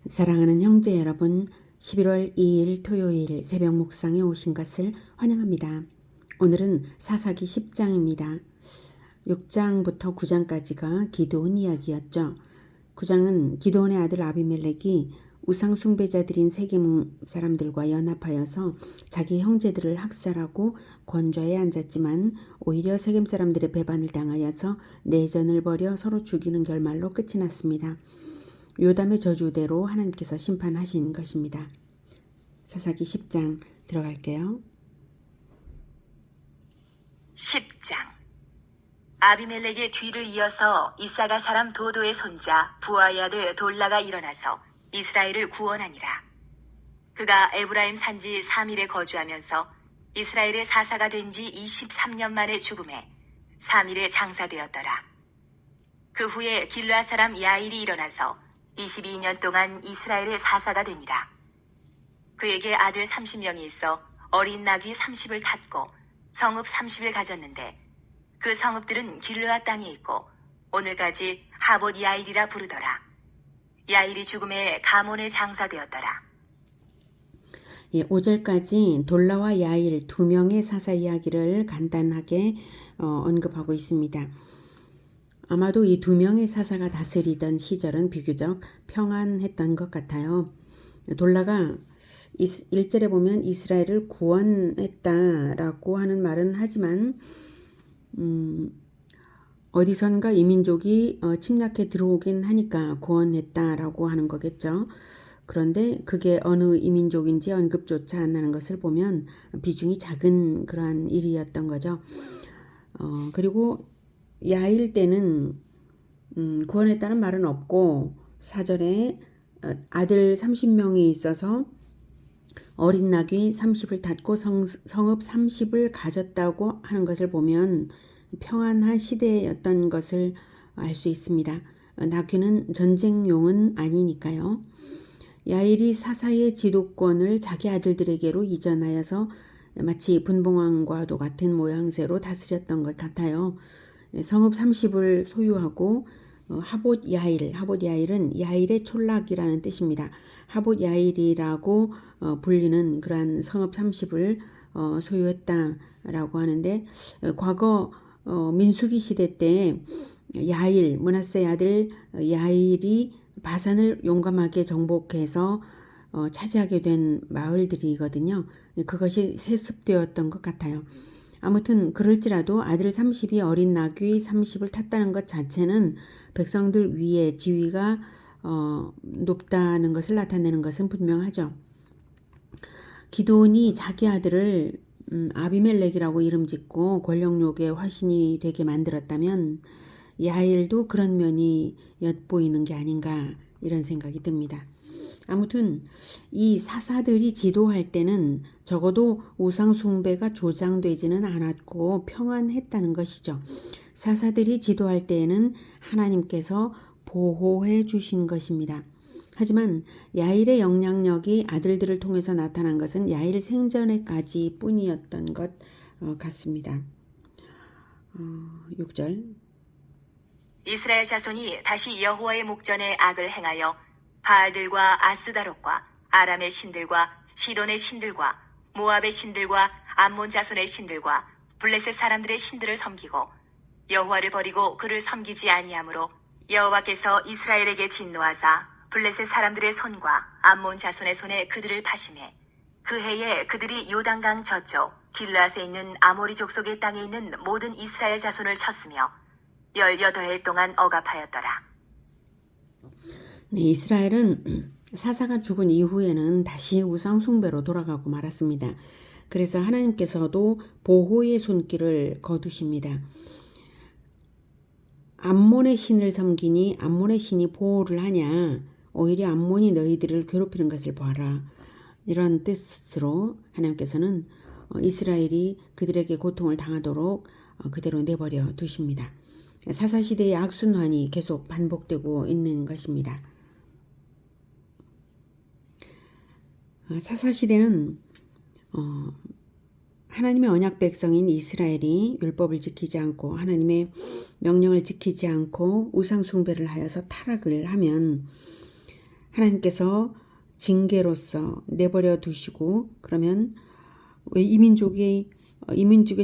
사랑하는 형제 여러분, 11월 2일 토요일 새벽 묵상에 오신 것을 환영합니다. 오늘은 사사기 10장입니다. 6장부터 9장까지가 기드온 이야기였죠. 9장은 기드온의 아들 아비멜렉이 우상 숭배자들인 세겜 사람들과 연합하여서 자기 형제들을 학살하고 권좌에 앉았지만 오히려 세겜 사람들의 배반을 당하여서 내전을 벌여 서로 죽이는 결말로 끝이 났습니다. 요담의 저주대로 하나님께서 심판하신 것입니다. 사사기 10장 들어갈게요. 10장. 아비멜렉의 뒤를 이어서 이사가 사람 도도의 손자 부하의 아들 돌라가 일어나서 이스라엘을 구원하니라. 그가 에브라임 산지 3일에 거주하면서 이스라엘의 사사가 된 지 23년 만에 죽음에 3일에 장사되었더라. 그 후에 길르앗 사람 야일이 일어나서 22년 동안 이스라엘의 사사가 되니라. 그에게 아들 30명이 있어 어린 나귀 30을 탔고 성읍 30을 가졌는데 그 성읍들은 길르앗 땅에 있고 오늘까지 하봇 야일이라 부르더라. 야일이 죽음에 가몬에 장사되었더라. 5절까지 돌라와 야일 두 명의 사사 이야기를 간단하게 언급하고 있습니다. 아마도 이 두 명의 사사가 다스리던 시절은 비교적 평안했던 것 같아요. 돌라가 1절에 보면 이스라엘을 구원했다라고 하는 말은 하지만 어디선가 이 민족이 침략해 들어오긴 하니까 구원했다라고 하는 거겠죠. 그런데 그게 어느 이민족인지 언급조차 안 나는 것을 보면 비중이 작은 그러한 일이었던 거죠. 그리고 야일 때는 구원했다는 말은 없고 4절에 아들 30명이 있어서 어린 나귀 30을 탔고 성읍 30을 가졌다고 하는 것을 보면 평안한 시대였던 것을 알 수 있습니다. 나귀는 전쟁용은 아니니까요. 야일이 사사의 지도권을 자기 아들들에게로 이전하여서 마치 분봉왕과도 같은 모양새로 다스렸던 것 같아요. 성읍 30을 소유하고 하봇 야일은 야일의 촌락이라는 뜻입니다. 하봇 야일이라고 불리는 그러한 성읍 30을 소유했다라고 하는데 과거 민수기 시대 때 야일 므낫세의 아들 야일이 바산을 용감하게 정복해서 차지하게 된 마을들이거든요. 그것이 세습되었던 것 같아요. 아무튼 그럴지라도 아들 30이 어린 나귀 30을 탔다는 것 자체는 백성들 위에 지위가 높다는 것을 나타내는 것은 분명하죠. 기드온이 자기 아들을 아비멜렉이라고 이름 짓고 권력욕의 화신이 되게 만들었다면 야일도 그런 면이 엿보이는 게 아닌가 이런 생각이 듭니다. 아무튼 이 사사들이 지도할 때는 적어도 우상 숭배가 조장되지는 않았고 평안했다는 것이죠. 사사들이 지도할 때에는 하나님께서 보호해 주신 것입니다. 하지만 야일의 영향력이 아들들을 통해서 나타난 것은 야일 생전에까지 뿐이었던 것 같습니다. 6절. 이스라엘 자손이 다시 여호와의 목전에 악을 행하여 바알들과 아스다롯과 아람의 신들과 시돈의 신들과 모압의 신들과 암몬 자손의 신들과 블레셋 사람들의 신들을 섬기고 여호와를 버리고 그를 섬기지 아니하므로 여호와께서 이스라엘에게 진노하사 블레셋 사람들의 손과 암몬 자손의 손에 그들을 파심해 그 해에 그들이 요단강 저쪽 길르앗에 있는 아모리 족속의 땅에 있는 모든 이스라엘 자손을 쳤으며 18해 동안 억압하였더라. 네, 이스라엘은 사사가 죽은 이후에는 다시 우상 숭배로 돌아가고 말았습니다. 그래서 하나님께서도 보호의 손길을 거두십니다. 암몬의 신을 섬기니 암몬의 신이 보호를 하냐? 오히려 암몬이 너희들을 괴롭히는 것을 봐라. 이런 뜻으로 하나님께서는 이스라엘이 그들에게 고통을 당하도록 그대로 내버려 두십니다. 사사시대의 악순환이 계속 반복되고 있는 것입니다. 사사시대는 하나님의 언약 백성인 이스라엘이 율법을 지키지 않고 하나님의 명령을 지키지 않고 우상 숭배를 하여서 타락을 하면 하나님께서 징계로서 내버려 두시고, 그러면 왜 이민족의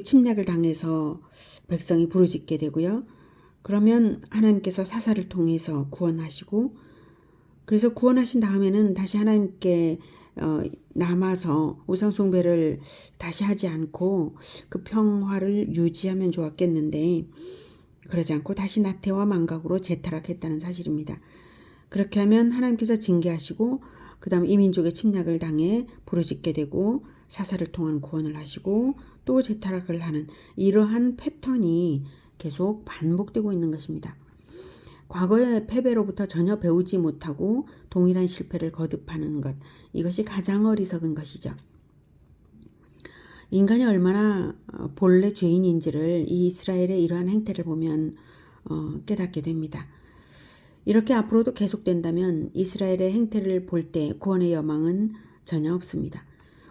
침략을 당해서 백성이 부르짖게 되고요. 그러면 하나님께서 사사를 통해서 구원하시고, 그래서 구원하신 다음에는 다시 하나님께 남아서 우상숭배를 다시 하지 않고 그 평화를 유지하면 좋았겠는데, 그러지 않고 다시 나태와 망각으로 재타락했다는 사실입니다. 그렇게 하면 하나님께서 징계하시고, 그 다음 이민족의 침략을 당해 부르짖게 되고, 사사를 통한 구원을 하시고 또 재타락을 하는 이러한 패턴이 계속 반복되고 있는 것입니다. 과거의 패배로부터 전혀 배우지 못하고 동일한 실패를 거듭하는 것, 이것이 가장 어리석은 것이죠. 인간이 얼마나 본래 죄인인지를 이 이스라엘의 이러한 행태를 보면 깨닫게 됩니다. 이렇게 앞으로도 계속된다면 이스라엘의 행태를 볼 때 구원의 여망은 전혀 없습니다.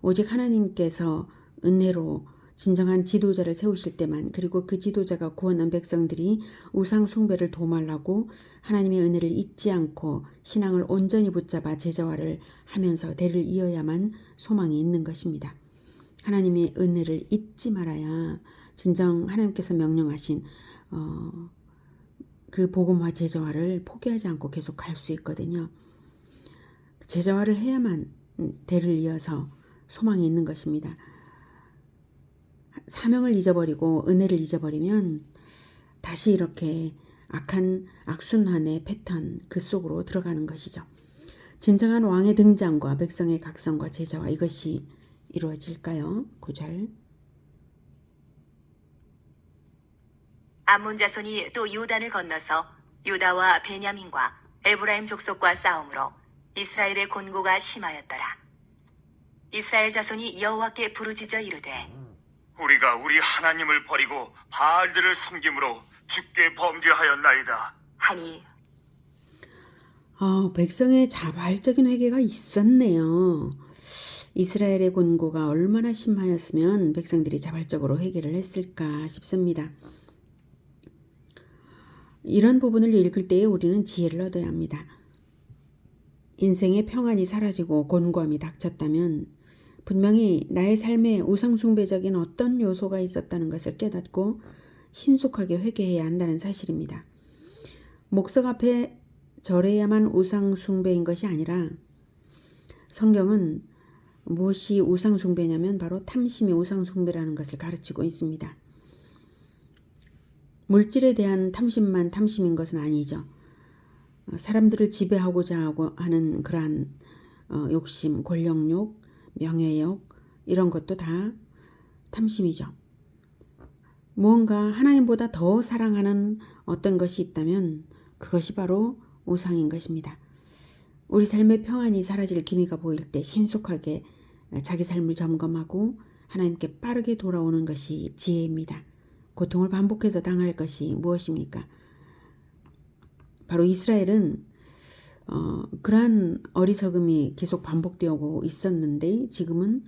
오직 하나님께서 은혜로 진정한 지도자를 세우실 때만, 그리고 그 지도자가 구원한 백성들이 우상 숭배를 도말하고 하나님의 은혜를 잊지 않고 신앙을 온전히 붙잡아 제자화를 하면서 대를 이어야만 소망이 있는 것입니다. 하나님의 은혜를 잊지 말아야 진정 하나님께서 명령하신 그 복음화 제자화를 포기하지 않고 계속 갈 수 있거든요. 제자화를 해야만 대를 이어서 소망이 있는 것입니다. 사명을 잊어버리고 은혜를 잊어버리면 다시 이렇게 악한 악순환의 패턴 그 속으로 들어가는 것이죠. 진정한 왕의 등장과 백성의 각성과 제자화, 이것이 이루어질까요? 9절. 암몬 자손이 또 요단을 건너서 유다와 베냐민과 에브라임 족속과 싸움으로 이스라엘의 곤고가 심하였더라. 이스라엘 자손이 여호와께 부르짖어 이르되 우리가 우리 하나님을 버리고 바알들을 섬김으로 주께 범죄하였나이다 하니 백성의 자발적인 회개가 있었네요. 이스라엘의 곤고가 얼마나 심하였으면 백성들이 자발적으로 회개를 했을까 싶습니다. 이런 부분을 읽을 때에 우리는 지혜를 얻어야 합니다. 인생의 평안이 사라지고 곤고함이 닥쳤다면 분명히 나의 삶에 우상숭배적인 어떤 요소가 있었다는 것을 깨닫고 신속하게 회개해야 한다는 사실입니다. 목석 앞에 절해야만 우상숭배인 것이 아니라, 성경은 무엇이 우상숭배냐면 바로 탐심이 우상숭배라는 것을 가르치고 있습니다. 물질에 대한 탐심만 탐심인 것은 아니죠. 사람들을 지배하고자 하는 그러한 욕심, 권력욕, 명예욕, 이런 것도 다 탐심이죠. 무언가 하나님보다 더 사랑하는 어떤 것이 있다면 그것이 바로 우상인 것입니다. 우리 삶의 평안이 사라질 기미가 보일 때 신속하게 자기 삶을 점검하고 하나님께 빠르게 돌아오는 것이 지혜입니다. 고통을 반복해서 당할 것이 무엇입니까? 바로 이스라엘은 그러한 어리석음이 계속 반복되고 있었는데, 지금은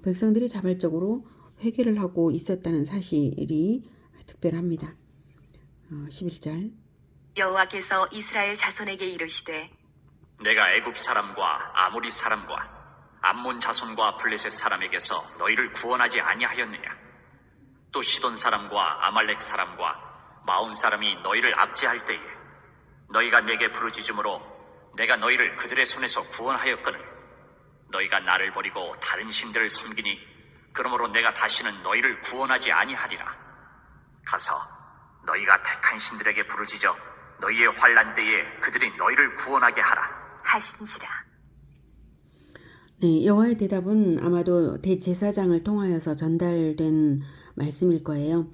백성들이 자발적으로 회개를 하고 있었다는 사실이 특별합니다. 11절. 여호와께서 이스라엘 자손에게 이르시되 내가 애굽 사람과 아모리 사람과 암몬 자손과 블레셋 사람에게서 너희를 구원하지 아니하였느냐? 또 시돈 사람과 아말렉 사람과 마온 사람이 너희를 압제할 때에 너희가 내게 부르짖음으로 내가 너희를 그들의 손에서 구원하였거늘 너희가 나를 버리고 다른 신들을 섬기니 그러므로 내가 다시는 너희를 구원하지 아니하리라. 가서 너희가 택한 신들에게 부르짖어 너희의 환난 때에 그들이 너희를 구원하게 하라 하신지라. 네, 여호와의 대답은 아마도 대제사장을 통하여서 전달된 말씀일 거예요.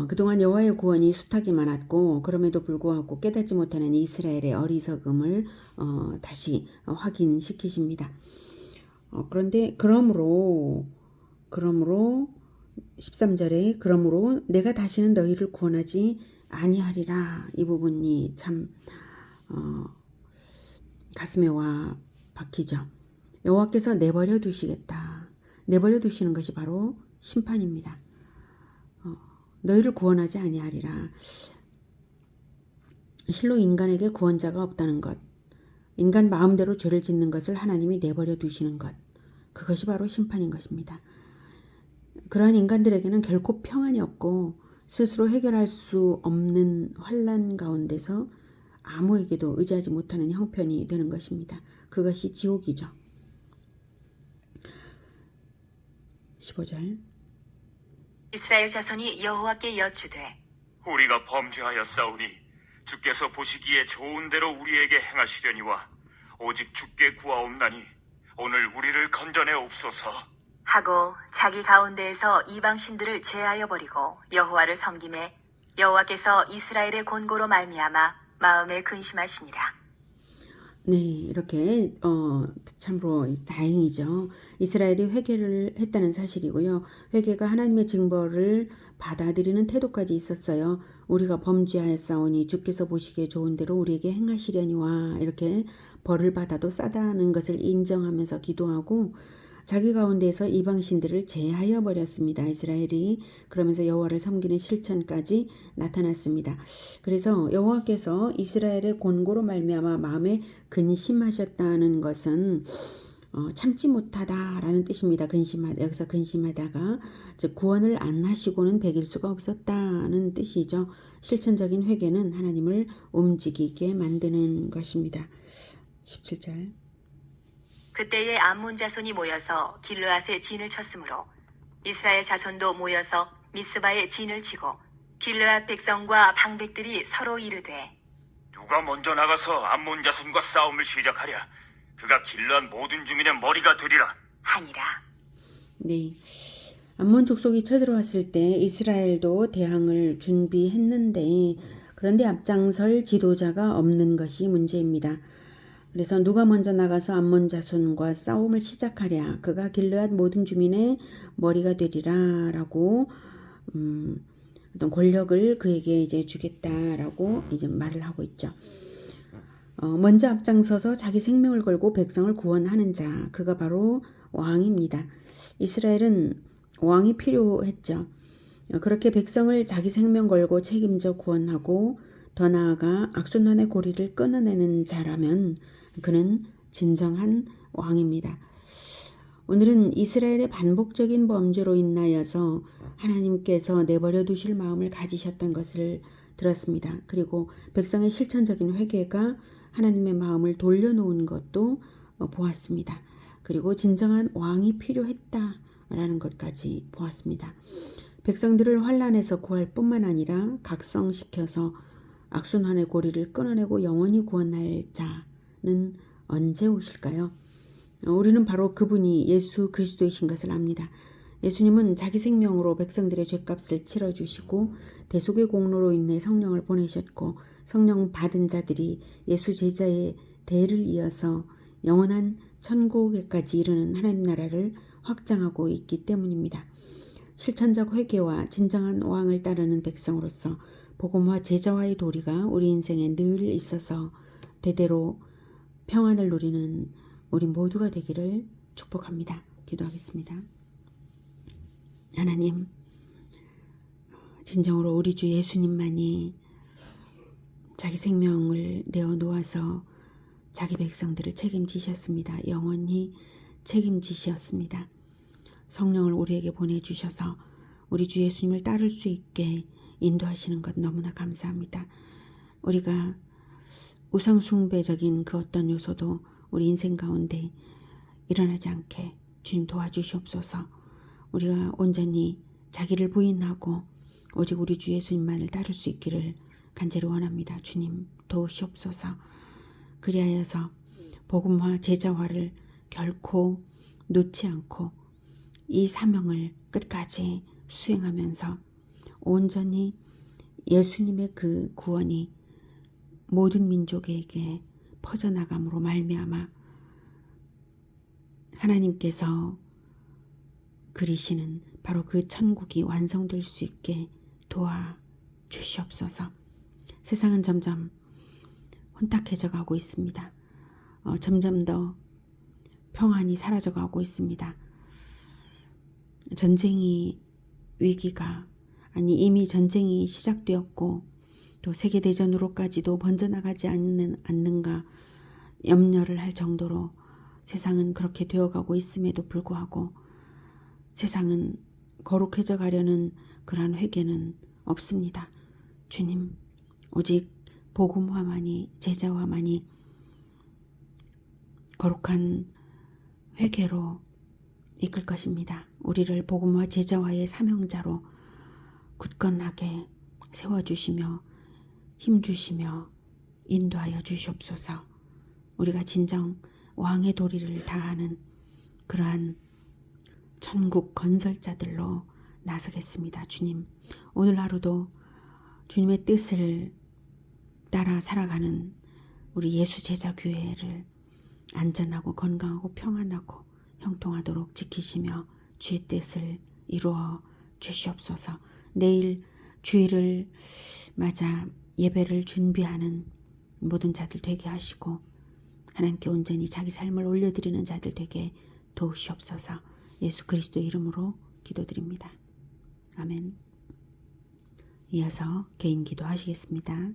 그동안 여호와의 구원이 숱하게 많았고, 그럼에도 불구하고 깨닫지 못하는 이스라엘의 어리석음을 다시 확인시키십니다. 그런데 그러므로 13절에 그러므로 내가 다시는 너희를 구원하지 아니하리라, 이 부분이 참 가슴에 와 박히죠. 여호와께서 내버려 두시겠다. 내버려 두시는 것이 바로 심판입니다. 너희를 구원하지 아니하리라. 실로 인간에게 구원자가 없다는 것, 인간 마음대로 죄를 짓는 것을 하나님이 내버려 두시는 것, 그것이 바로 심판인 것입니다. 그러한 인간들에게는 결코 평안이 없고 스스로 해결할 수 없는 환난 가운데서 아무에게도 의지하지 못하는 형편이 되는 것입니다. 그것이 지옥이죠. 15절. 이스라엘 자손이 여호와께 여쭈되 우리가 범죄하였사오니 주께서 보시기에 좋은 대로 우리에게 행하시려니와 오직 주께 구하옵나니 오늘 우리를 건져내옵소서. 하고 자기 가운데에서 이방 신들을 제하여 버리고 여호와를 섬김에 여호와께서 이스라엘의 곤고로 말미암아 마음에 근심하시니라. 네, 이렇게 참으로 다행이죠. 이스라엘이 회개를 했다는 사실이고요. 회개가 하나님의 징벌을 받아들이는 태도까지 있었어요. 우리가 범죄하였사오니 주께서 보시기에 좋은 대로 우리에게 행하시려니와 이렇게 벌을 받아도 싸다는 것을 인정하면서 기도하고 자기 가운데에서 이방신들을 제하여 버렸습니다. 이스라엘이. 그러면서 여호와를 섬기는 실천까지 나타났습니다. 그래서 여호와께서 이스라엘의 곤고로 말미암아 마음에 근심하셨다는 것은 참지 못하다라는 뜻입니다. 여기서 근심하다가 즉 구원을 안 하시고는 베길 수가 없었다는 뜻이죠. 실천적인 회개는 하나님을 움직이게 만드는 것입니다. 17절. 그때에 암몬 자손이 모여서 길르앗에 진을 쳤으므로 이스라엘 자손도 모여서 미스바에 진을 치고 길르앗 백성과 방백들이 서로 이르되 누가 먼저 나가서 암몬 자손과 싸움을 시작하랴. 그가 길러한 모든 주민의 머리가 되리라. 하니라. 네. 암몬 족속이 쳐들어왔을 때 이스라엘도 대항을 준비했는데 그런데 앞장설 지도자가 없는 것이 문제입니다. 그래서 누가 먼저 나가서 암몬 자손과 싸움을 시작하랴. 그가 길르앗 모든 주민의 머리가 되리라 라고 어떤 권력을 그에게 이제 주겠다라고 이제 말을 하고 있죠. 먼저 앞장서서 자기 생명을 걸고 백성을 구원하는 자, 그가 바로 왕입니다. 이스라엘은 왕이 필요했죠. 그렇게 백성을 자기 생명 걸고 책임져 구원하고 더 나아가 악순환의 고리를 끊어내는 자라면 그는 진정한 왕입니다. 오늘은 이스라엘의 반복적인 범죄로 인하여서 하나님께서 내버려 두실 마음을 가지셨던 것을 들었습니다. 그리고 백성의 실천적인 회개가 하나님의 마음을 돌려놓은 것도 보았습니다. 그리고 진정한 왕이 필요했다라는 것까지 보았습니다. 백성들을 환난에서 구할 뿐만 아니라 각성시켜서 악순환의 고리를 끊어내고 영원히 구원할 자는 언제 오실까요? 우리는 바로 그분이 예수 그리스도이신 것을 압니다. 예수님은 자기 생명으로 백성들의 죄값을 치러주시고 대속의 공로로 인해 성령을 보내셨고 성령 받은 자들이 예수 제자의 대를 이어서 영원한 천국에까지 이르는 하나님 나라를 확장하고 있기 때문입니다. 실천적 회개와 진정한 왕을 따르는 백성으로서 복음과 제자와의 도리가 우리 인생에 늘 있어서 대대로 평안을 누리는 우리 모두가 되기를 축복합니다. 기도하겠습니다. 하나님, 진정으로 우리 주 예수님만이 자기 생명을 내어 놓아서 자기 백성들을 책임지셨습니다. 영원히 책임지셨습니다. 성령을 우리에게 보내주셔서 우리 주 예수님을 따를 수 있게 인도하시는 것 너무나 감사합니다. 우리가 우상숭배적인 그 어떤 요소도 우리 인생 가운데 일어나지 않게 주님 도와주시옵소서. 우리가 온전히 자기를 부인하고 오직 우리 주 예수님만을 따를 수 있기를 간절히 원합니다. 주님 도우시옵소서. 그리하여서 복음화 제자화를 결코 놓지 않고 이 사명을 끝까지 수행하면서 온전히 예수님의 그 구원이 모든 민족에게 퍼져나감으로 말미암아 하나님께서 그리시는 바로 그 천국이 완성될 수 있게 도와주시옵소서. 세상은 점점 혼탁해져 가고 있습니다. 점점 더 평안이 사라져 가고 있습니다. 전쟁이 위기가 아니 이미 전쟁이 시작되었고 또 세계대전으로까지도 번져나가지 않는가 염려를 할 정도로 세상은 그렇게 되어가고 있음에도 불구하고 세상은 거룩해져 가려는 그러한 회개는 없습니다. 주님, 오직 복음화만이, 제자화만이 거룩한 회개로 이끌 것입니다. 우리를 복음화 제자화의 사명자로 굳건하게 세워주시며 힘주시며 인도하여 주시옵소서. 우리가 진정 왕의 도리를 다하는 그러한 천국 건설자들로 나서겠습니다. 주님, 오늘 하루도 주님의 뜻을 따라 살아가는 우리 예수제자교회를 안전하고 건강하고 평안하고 형통하도록 지키시며 주의 뜻을 이루어 주시옵소서. 내일 주일을 맞아 예배를 준비하는 모든 자들 되게 하시고 하나님께 온전히 자기 삶을 올려드리는 자들 되게 도우시옵소서. 예수 그리스도 이름으로 기도드립니다. 아멘. 이어서 개인 기도 하시겠습니다.